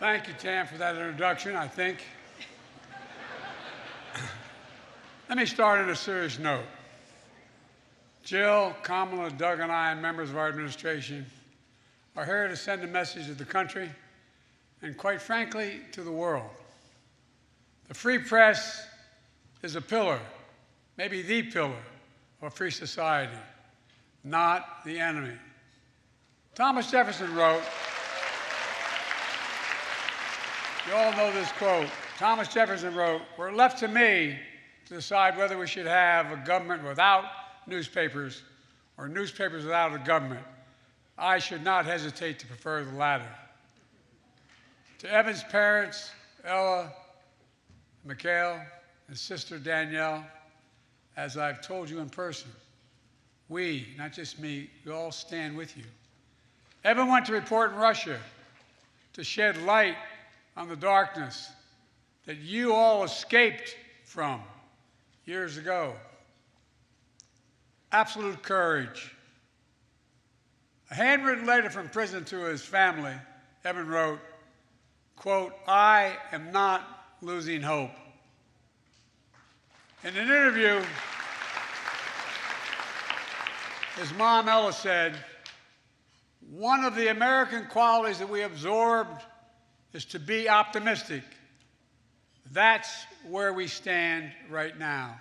Thank you, Tam, for that introduction, I think. Let me start on a serious note. Jill, Kamala, Doug, and I, and members of our administration, are here to send a message to the country and, quite frankly, to the world. The free press is a pillar, maybe the pillar, of a free society, not the enemy. Thomas Jefferson wrote, you all know this quote. Thomas Jefferson wrote, "We're left to me to decide whether we should have a government without newspapers or newspapers without a government. I should not hesitate to prefer the latter." To Evan's parents, Ella, Mikhail, and sister Danielle, as I've told you in person, we, not just me, we all stand with you. Evan went to report in Russia to shed light on the darkness that you all escaped from years ago. Absolute courage. A handwritten letter from prison to his family, Evan wrote, quote, "I am not losing hope." In an interview, his mom, Ella, said, "One of the American qualities that we absorbed is to be optimistic. That's where we stand right now."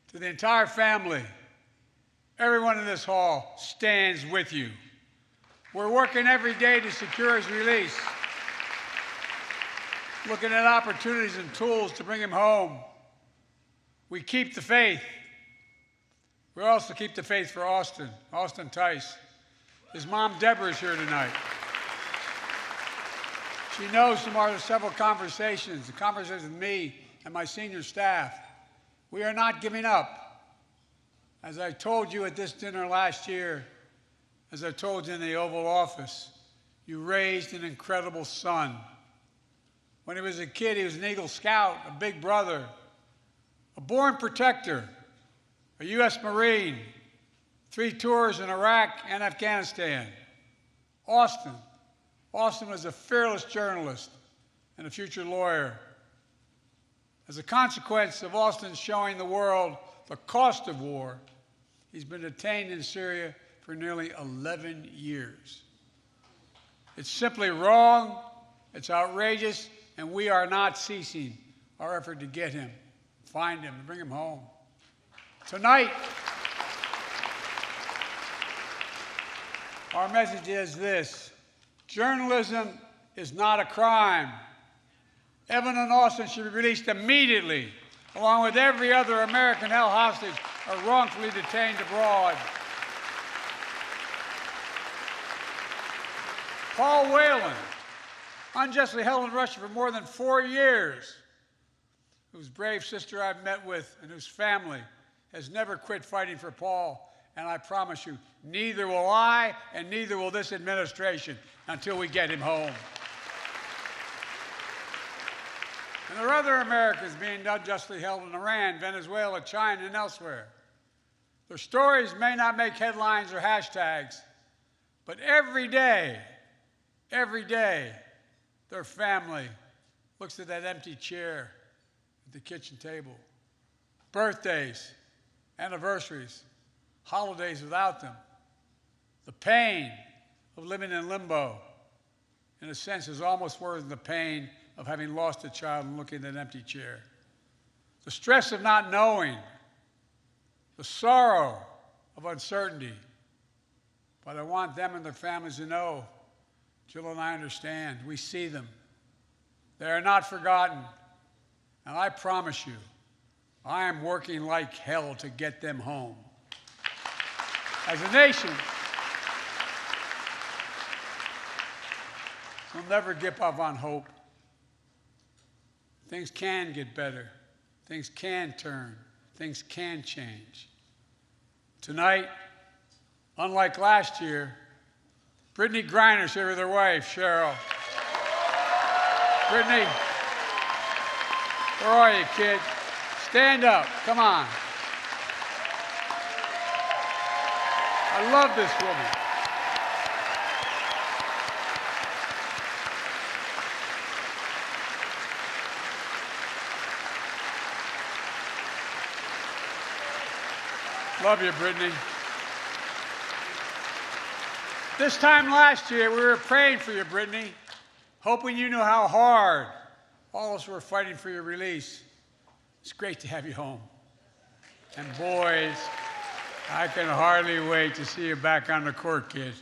To the entire family, everyone in this hall stands with you. We're working every day to secure his release, looking at opportunities and tools to bring him home. We keep the faith. We also keep the faith for Austin Tice. His mom, Deborah, is here tonight. She knows from our several conversations, the conversations with me and my senior staff, we are not giving up. As I told you at this dinner last year, as I told you in the Oval Office, you raised an incredible son. When he was a kid, he was an Eagle Scout, a big brother, a born protector, a U.S. Marine, 3 tours in Iraq and Afghanistan. Austin was a fearless journalist and a future lawyer. As a consequence of Austin showing the world the cost of war, he's been detained in Syria for nearly 11 years. It's simply wrong, it's outrageous, and we are not ceasing our effort to get him, find him, and bring him home. Tonight, our message is this: journalism is not a crime. Evan and Austin should be released immediately, along with every other American held hostage or wrongfully detained abroad. Paul Whelan, unjustly held in Russia for more than 4 years, whose brave sister I've met with and whose family has never quit fighting for Paul. And I promise you, neither will I and neither will this administration until we get him home. And there are other Americans being unjustly held in Iran, Venezuela, China, and elsewhere. Their stories may not make headlines or hashtags, but every day, their family looks at that empty chair at the kitchen table. Birthdays, anniversaries, holidays without them. The pain of living in limbo, in a sense, is almost worse than the pain of having lost a child and looking at an empty chair. The stress of not knowing, the sorrow of uncertainty. But I want them and their families to know, Jill and I understand, we see them. They are not forgotten. And I promise you, I am working like hell to get them home. As a nation, we'll never give up on hope. Things can get better. Things can turn. Things can change. Tonight, unlike last year, Brittany Griner's here with her wife, Cheryl. Brittany, where are you, kid? Stand up. Come on. I love this woman. Love you, Brittany. This time last year, we were praying for you, Brittany, hoping you knew how hard all of us were fighting for your release. It's great to have you home. And boys, I can hardly wait to see you back on the court, kid.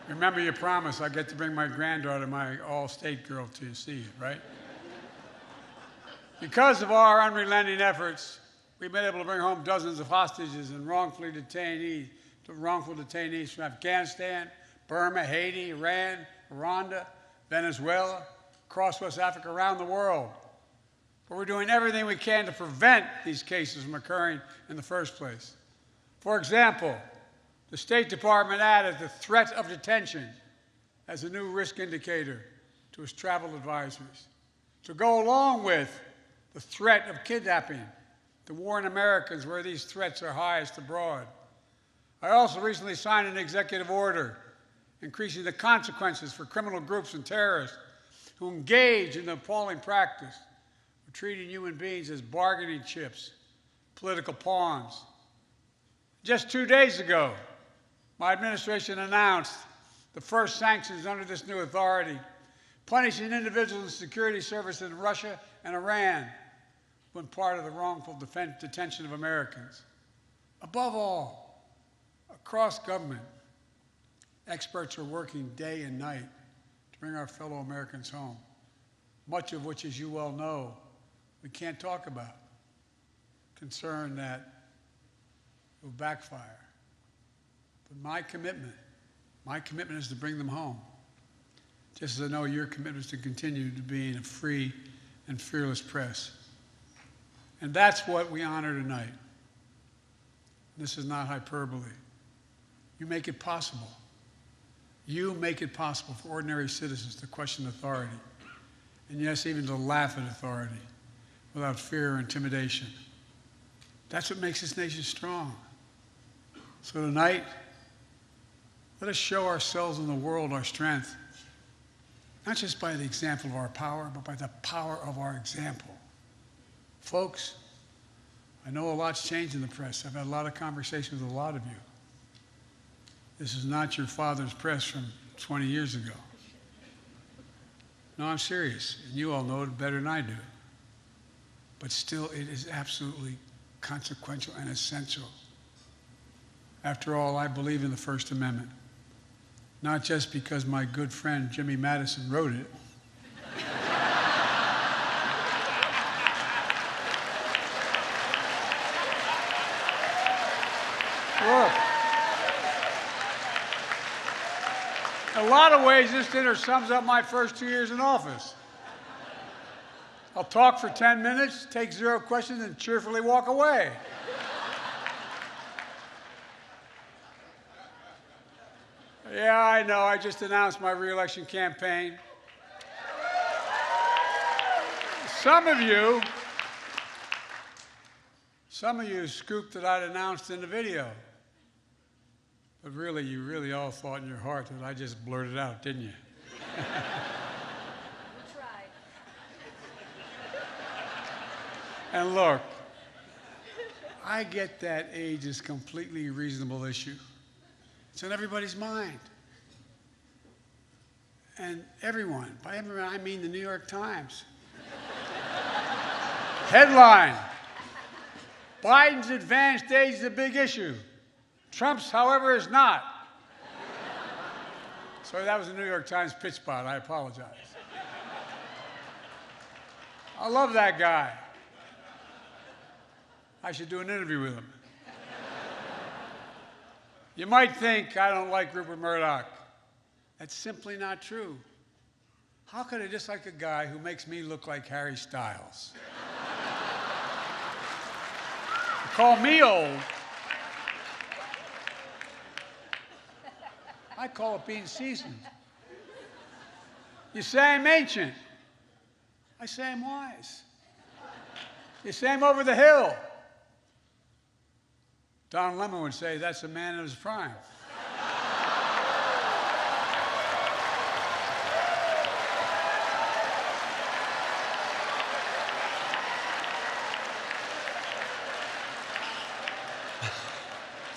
Remember your promise, I get to bring my granddaughter, my all-state girl, to see you, right? Because of our unrelenting efforts, we've been able to bring home dozens of hostages and wrongful detainees from Afghanistan, Burma, Haiti, Iran, Rwanda, Venezuela, across West Africa, around the world. But we're doing everything we can to prevent these cases from occurring in the first place. For example, the State Department added the threat of detention as a new risk indicator to its travel advisories to go along with the threat of kidnapping, to warn Americans where these threats are highest abroad. I also recently signed an executive order increasing the consequences for criminal groups and terrorists who engage in the appalling practice of treating human beings as bargaining chips, political pawns. Just 2 days ago, my administration announced the first sanctions under this new authority, punishing individuals in security services in Russia and Iran when part of the wrongful detention of Americans. Above all, across government, experts are working day and night to bring our fellow Americans home, much of which, as you well know, we can't talk about, concerned that it will backfire. But my commitment is to bring them home, just as I know your commitment is to continue to be in a free and fearless press. And that's what we honor tonight. This is not hyperbole. You make it possible. You make it possible for ordinary citizens to question authority, and yes, even to laugh at authority without fear or intimidation. That's what makes this nation strong. So tonight, let us show ourselves and the world our strength, not just by the example of our power, but by the power of our example. Folks, I know a lot's changed in the press. I've had a lot of conversations with a lot of you. This is not your father's press from 20 years ago. No, I'm serious, and you all know it better than I do. But still, it is absolutely consequential and essential. After all, I believe in the First Amendment, not just because my good friend Jimmy Madison wrote it. Look, in a lot of ways, this dinner sums up my first 2 years in office. I'll talk for 10 minutes, take 0 questions, and cheerfully walk away. Yeah, I know, I just announced my re-election campaign. Some of you scooped that I'd announced in the video. But really, you really all thought in your heart that I just blurted out, didn't you? We tried. And look, I get that age is a completely reasonable issue. It's on everybody's mind. And everyone, by everyone I mean the New York Times. Headline, Biden's advanced age is a big issue. Trump's, however, is not. Sorry, that was a New York Times pitch spot. I apologize. I love that guy. I should do an interview with him. You might think I don't like Rupert Murdoch. That's simply not true. How could I dislike a guy who makes me look like Harry Styles? You call me old. I call it being seasoned. You say I'm ancient. I say I'm wise. You say I'm over the hill. Don Lemon would say that's a man in his prime.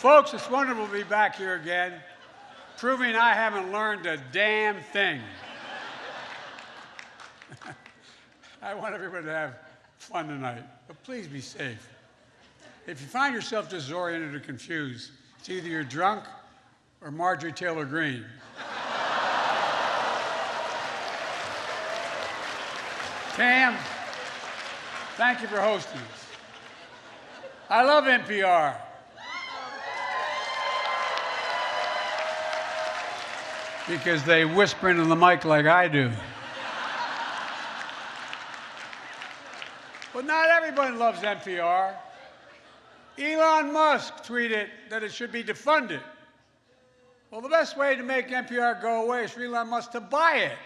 Folks, it's wonderful to be back here again, proving I haven't learned a damn thing. I want everybody to have fun tonight, but please be safe. If you find yourself disoriented or confused, it's either you're drunk or Marjorie Taylor Greene. Tam, thank you for hosting us. I love NPR. Because they whisper into the mic like I do. But not everyone loves NPR. Elon Musk tweeted that it should be defunded. Well, the best way to make NPR go away is for Elon Musk to buy it.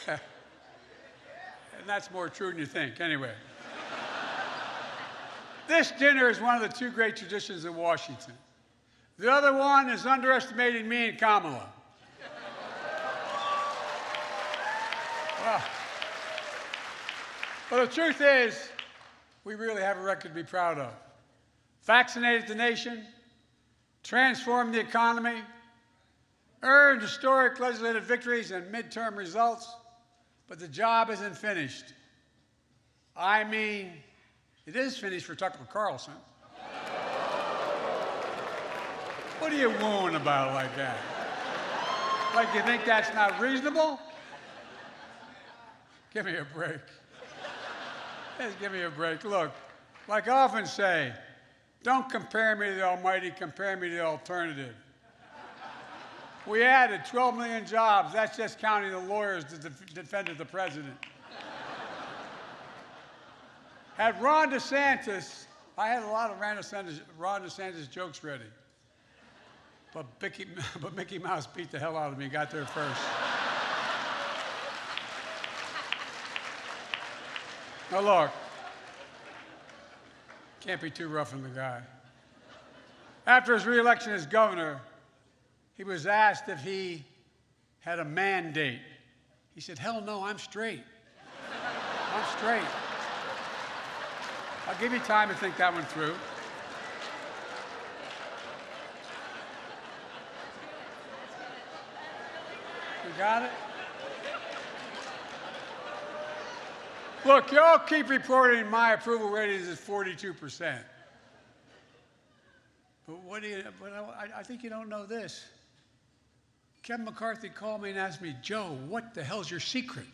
And that's more true than you think, anyway. This dinner is one of the two great traditions in Washington. The other one is underestimating me and Kamala. Well, the truth is, we really have a record to be proud of. Vaccinated the nation, transformed the economy, earned historic legislative victories and midterm results, but the job isn't finished. I mean, it is finished for Tucker Carlson. What are you wooing about like that? Like you think that's not reasonable? Give me a break. Just give me a break. Look, like I often say, don't compare me to the almighty, compare me to the alternative. We added 12 million jobs. That's just counting the lawyers that defended the president. Had Ron DeSantis, I had a lot of Ron DeSantis jokes ready. But Mickey Mouse beat the hell out of me, got there first. Now look, can't be too rough on the guy. After his re-election as governor, he was asked if he had a mandate. He said, hell no, I'm straight. I'm straight. I'll give you time to think that one through. You got it? Look, y'all keep reporting my approval ratings is 42%. But I think you don't know this. Kevin McCarthy called me and asked me, Joe, what the hell's your secret?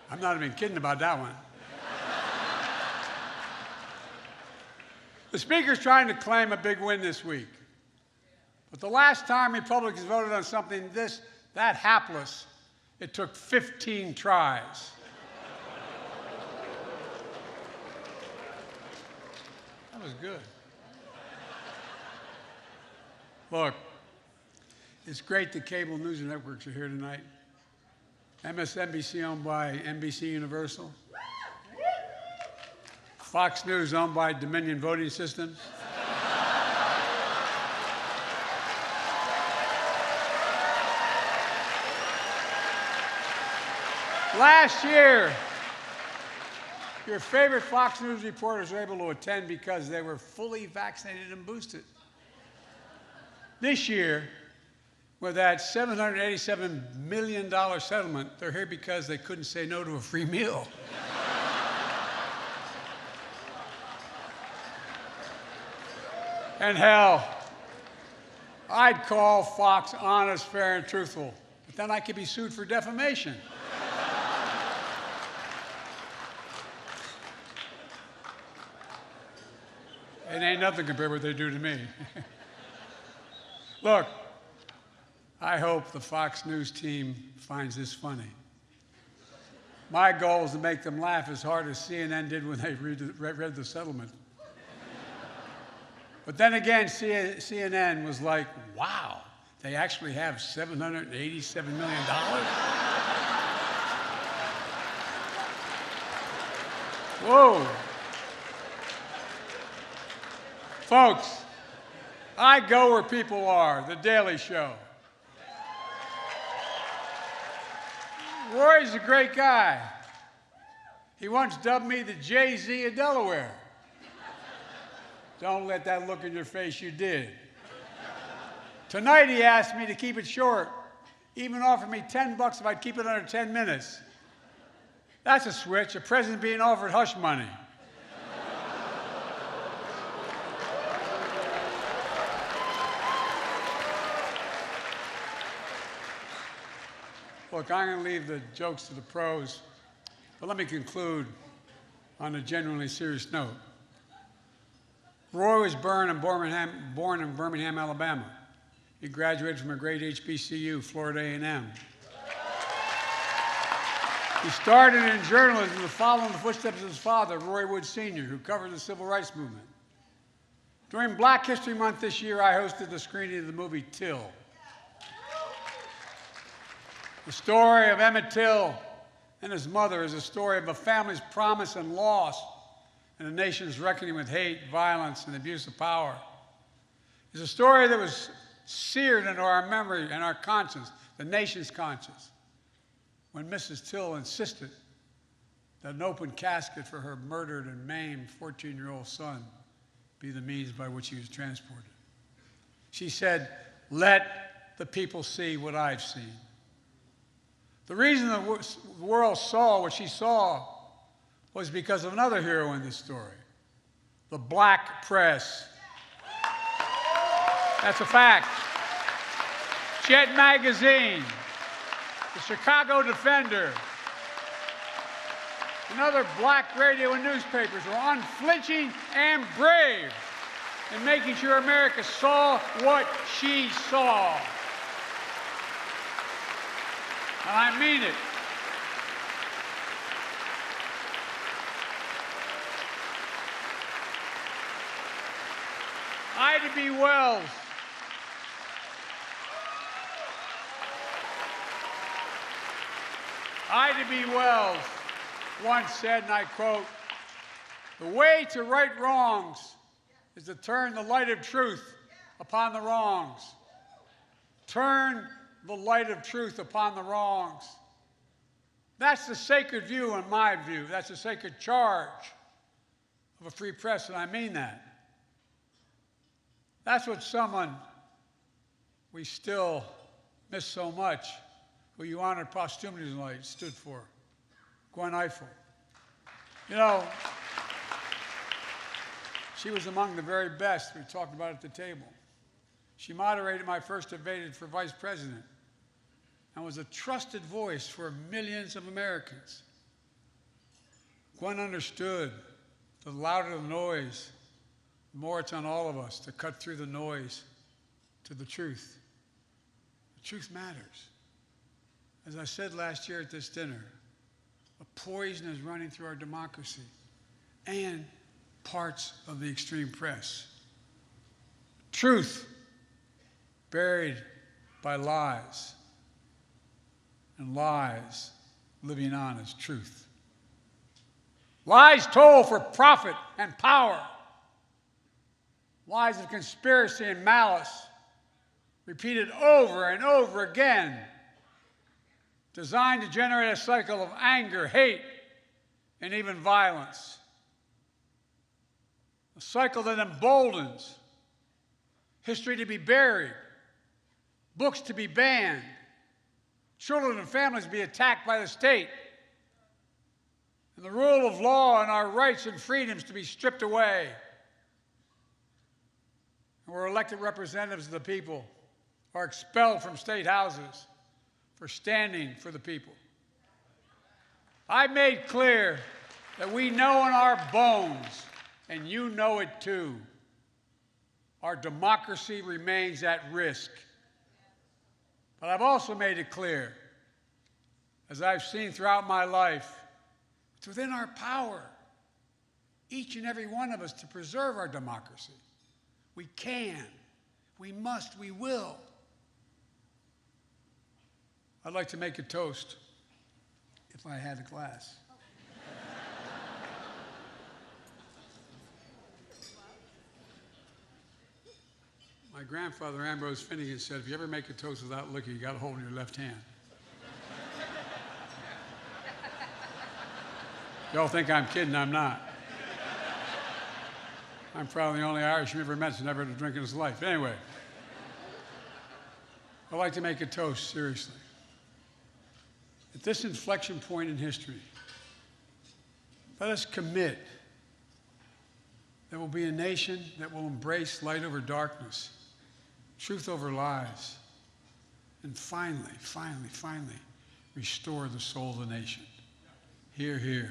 I'm not even kidding about that one. The Speaker's trying to claim a big win this week. But the last time Republicans voted on something that hapless, it took 15 tries. That was good. Look, it's great the cable news networks are here tonight. MSNBC owned by NBC Universal. Fox News owned by Dominion Voting Systems. Last year, your favorite Fox News reporters were able to attend because they were fully vaccinated and boosted. This year, with that $787 million settlement, they're here because they couldn't say no to a free meal. And hell, I'd call Fox honest, fair, and truthful, but then I could be sued for defamation. It ain't nothing compared to what they do to me. Look, I hope the Fox News team finds this funny. My goal is to make them laugh as hard as CNN did when they read the settlement. But then again, CNN was like, wow, they actually have $787 million? Whoa. Folks, I go where people are, The Daily Show. Roy's a great guy. He once dubbed me the Jay-Z of Delaware. Don't let that look in your face, you did. Tonight he asked me to keep it short. Even offered me $10 if I'd keep it under 10 minutes. That's a switch, a president being offered hush money. Look, I'm going to leave the jokes to the pros, but let me conclude on a genuinely serious note. Roy was born in Birmingham, Alabama. He graduated from a great HBCU, Florida A&M. He started in journalism following the footsteps of his father, Roy Wood Sr., who covered the civil rights movement. During Black History Month this year, I hosted the screening of the movie Till. The story of Emmett Till and his mother is a story of a family's promise and loss and a nation's reckoning with hate, violence, and abuse of power. It's a story that was seared into our memory and our conscience, the nation's conscience, when Mrs. Till insisted that an open casket for her murdered and maimed 14-year-old son be the means by which he was transported. She said, "Let the people see what I've seen." The reason the world saw what she saw was because of another hero in this story, the black press. That's a fact. Jet Magazine, the Chicago Defender, and other black radio and newspapers were unflinching and brave in making sure America saw what she saw. And I mean it. Ida B. Wells once said, and I quote, "The way to right wrongs is to turn the light of truth upon the wrongs." Turn the light of truth upon the wrongs. That's the sacred view, in my view. That's the sacred charge of a free press, and I mean that. That's what someone we still miss so much, who you honored posthumously tonight, stood for, Gwen Ifill. You know, she was among the very best we talked about at the table. She moderated my first debate for vice president and was a trusted voice for millions of Americans. Gwen understood the louder the noise, the more it's on all of us to cut through the noise to the truth. The truth matters. As I said last year at this dinner, a poison is running through our democracy and parts of the extreme press. Truth buried by lies, and lies living on as truth. Lies told for profit and power. Lies of conspiracy and malice, repeated over and over again, designed to generate a cycle of anger, hate, and even violence. A cycle that emboldens history to be buried, books to be banned, children and families to be attacked by the state, and the rule of law and our rights and freedoms to be stripped away. And where elected representatives of the people are expelled from state houses for standing for the people. I made clear that we know in our bones, and you know it too, our democracy remains at risk. But I've also made it clear, as I've seen throughout my life, it's within our power, each and every one of us, to preserve our democracy. We can, we must, we will. I'd like to make a toast, if I had a glass. My grandfather, Ambrose Finnegan, said, if you ever make a toast without looking, you got to hold it in your left hand. Y'all think I'm kidding, I'm not. I'm probably the only Irishman ever met who's never had a drink in his life. Anyway, I'd like to make a toast, seriously. At this inflection point in history, let us commit that we'll be a nation that will embrace light over darkness, truth over lies, and finally, restore the soul of the nation. Hear, hear.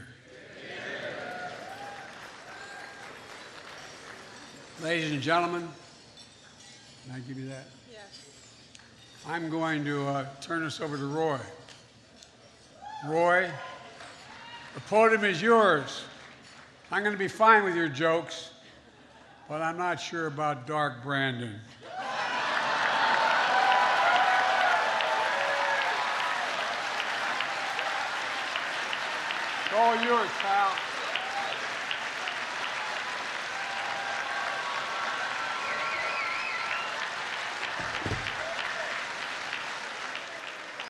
Ladies and gentlemen, can I give you that? Yes. I'm going to turn this over to Roy. Roy, the podium is yours. I'm going to be fine with your jokes, but I'm not sure about Dark Brandon. It's all yours, pal.